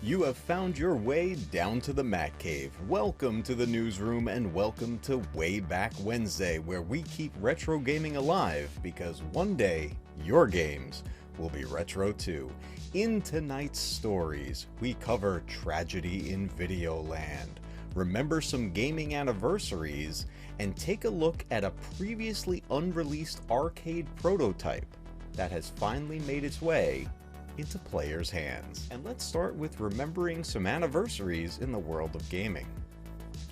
You have found your way down to the Matcave. Welcome to the newsroom and welcome to Way Back Wednesday, where we keep retro gaming alive because one day your games will be retro too. In tonight's stories, we cover tragedy in Videoland, remember some gaming anniversaries, and take a look at a previously unreleased arcade prototype that has finally made its way into players' hands. And let's start with remembering some anniversaries in the world of gaming.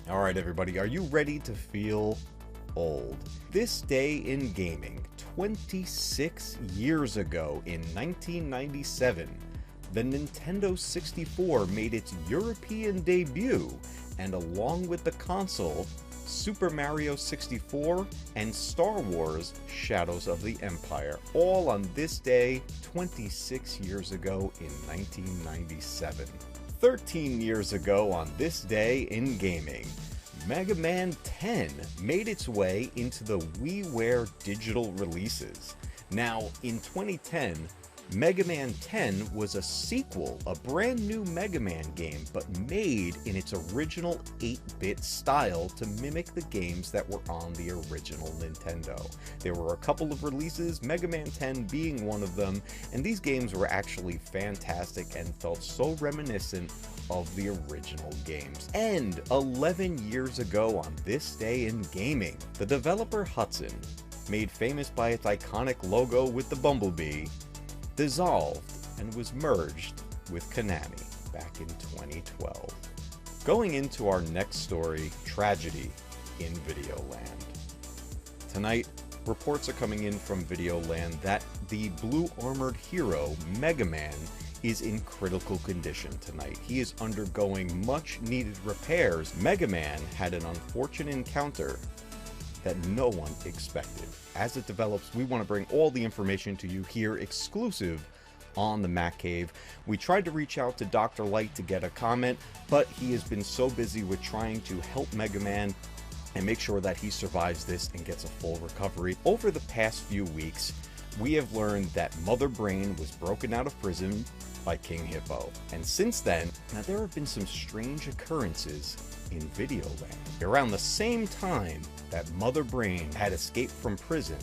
Alright everybody, are you ready to feel old? This day in gaming, 26 years ago in 1997, the Nintendo 64 made its European debut, and along with the console, Super Mario 64 and Star Wars Shadows of the Empire, all on this day 26 years ago in 1997. 13 years ago on this day in gaming, Mega Man 10 made its way into the WiiWare digital releases. Now, in 2010, Mega Man 10 was a sequel, a brand new Mega Man game, but made in its original 8-bit style to mimic the games that were on the original Nintendo. There were a couple of releases, Mega Man 10 being one of them, and these games were actually fantastic and felt so reminiscent of the original games. And 11 years ago on this day in gaming, the developer Hudson, made famous by its iconic logo with the bumblebee, dissolved and was merged with Konami back in 2012. Going into our next story, tragedy in Videoland. Tonight, reports are coming in from Videoland that the blue armored hero, Mega Man, is in critical condition tonight. He is undergoing much needed repairs. Mega Man had an unfortunate encounter that no one expected. As it develops, we want to bring all the information to you here exclusive on the Matcave. We tried to reach out to Dr. Light to get a comment, but he has been so busy with trying to help Mega Man and make sure that he survives this and gets a full recovery. Over the past few weeks, we have learned that Mother Brain was broken out of prison by King Hippo. And since then, now there have been some strange occurrences in Videoland. Around the same time that Mother Brain had escaped from prison,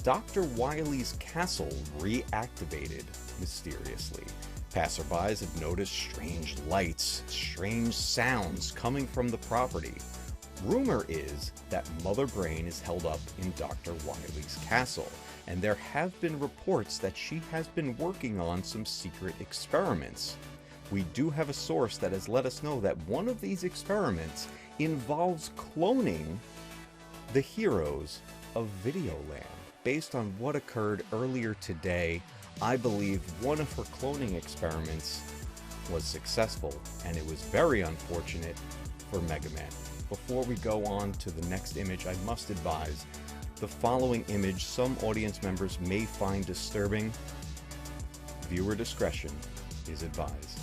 Dr. Wily's castle reactivated mysteriously. Passerbys have noticed strange lights, strange sounds coming from the property. Rumor is that Mother Brain is held up in Dr. Wily's castle, and there have been reports that she has been working on some secret experiments. We do have a source that has let us know that one of these experiments involves cloning the heroes of Videoland. Based on what occurred earlier today, I believe one of her cloning experiments was successful, and it was very unfortunate for Mega Man. Before we go on to the next image, I must advise, the following image some audience members may find disturbing. Viewer discretion is advised.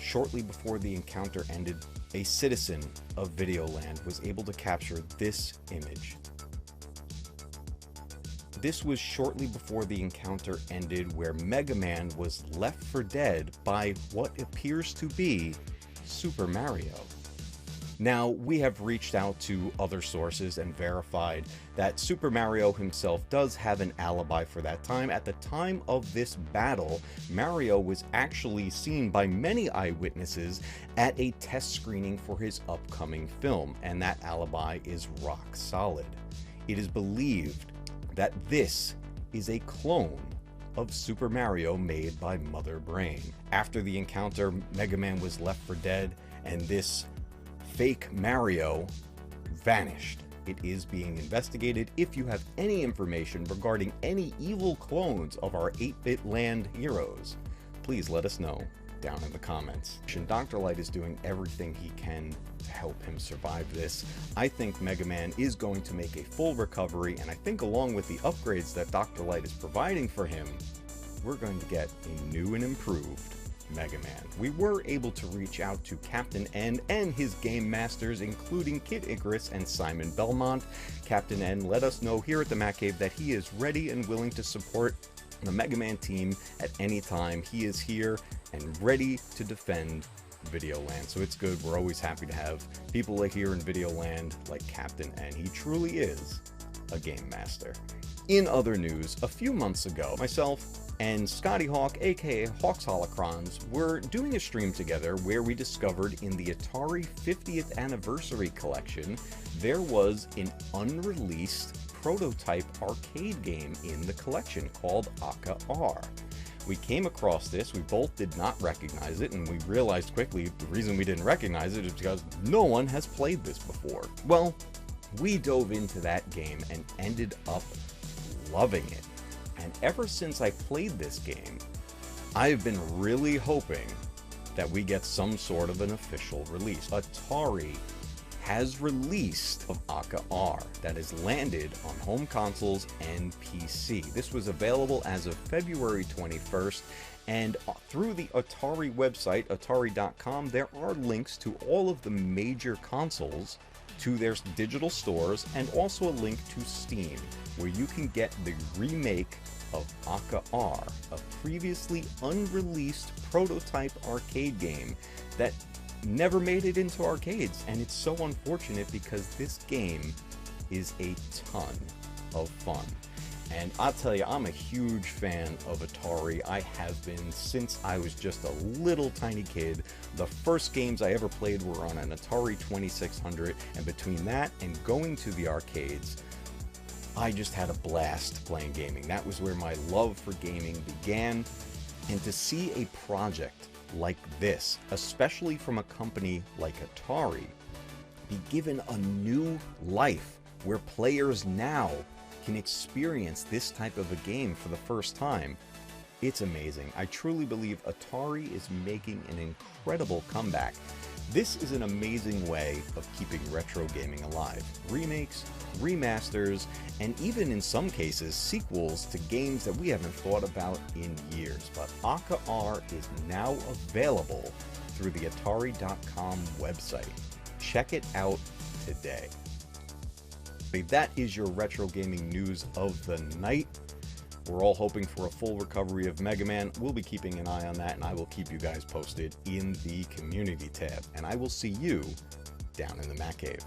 Shortly before the encounter ended, a citizen of Videoland was able to capture this image. This was shortly before the encounter ended, where Mega Man was left for dead by what appears to be Super Mario. Now, we have reached out to other sources and verified that Super Mario himself does have an alibi for that time. At the time of this battle, Mario was actually seen by many eyewitnesses at a test screening for his upcoming film, and that alibi is rock solid. It is believed that this is a clone of Super Mario made by Mother Brain. After the encounter, Mega Man was left for dead, and this fake Mario vanished. It is being investigated. If you have any information regarding any evil clones of our 8-bit land heroes, please let us know down in the comments. Dr. Light is doing everything he can to help him survive this. I think Mega Man is going to make a full recovery, and I think along with the upgrades that Dr. Light is providing for him, we're going to get a new and improved Mega Man. We were able to reach out to Captain N and his game masters, including Kid Icarus and Simon Belmont. Captain N let us know here at the Matcave that he is ready and willing to support the Mega Man team at any time. He is here and ready to defend Videoland. So it's good. We're always happy to have people like here in Videoland like Captain, and he truly is a game master. In other news, a few months ago, myself and Scotty Hawk, aka Hawks Holocrons, were doing a stream together where we discovered in the Atari 50th Anniversary Collection there was an unreleased prototype arcade game in the collection called Aka R. We came across this, we both did not recognize it, and we realized quickly the reason we didn't recognize it is because no one has played this before. Well, we dove into that game and ended up loving it. And ever since I played this game, I've been really hoping that we get some sort of an official release. Atari has released of Aka R that has landed on home consoles and PC. This was available as of February 21st, and through the Atari website, atari.com, there are links to all of the major consoles, to their digital stores, and also a link to Steam, where you can get the remake of Aka R, a previously unreleased prototype arcade game that never made it into arcades. And it's so unfortunate because this game is a ton of fun. And I'll tell you, I'm a huge fan of Atari. I have been since I was just a little tiny kid. The first games I ever played were on an Atari 2600, and between that and going to the arcades, I just had a blast playing gaming. That was where my love for gaming began. And to see a project like this, especially from a company like Atari, be given a new life where players now can experience this type of a game for the first time, it's amazing. I truly believe Atari is making an incredible comeback. This is an amazing way of keeping retro gaming alive. Remakes, remasters, and even in some cases sequels to games that we haven't thought about in years. But Aka R is now available through the Atari.com website. Check it out today. That is your retro gaming news of the night. We're all hoping for a full recovery of Mega Man. We'll be keeping an eye on that, and I will keep you guys posted in the community tab. And I will see you down in the Matcave.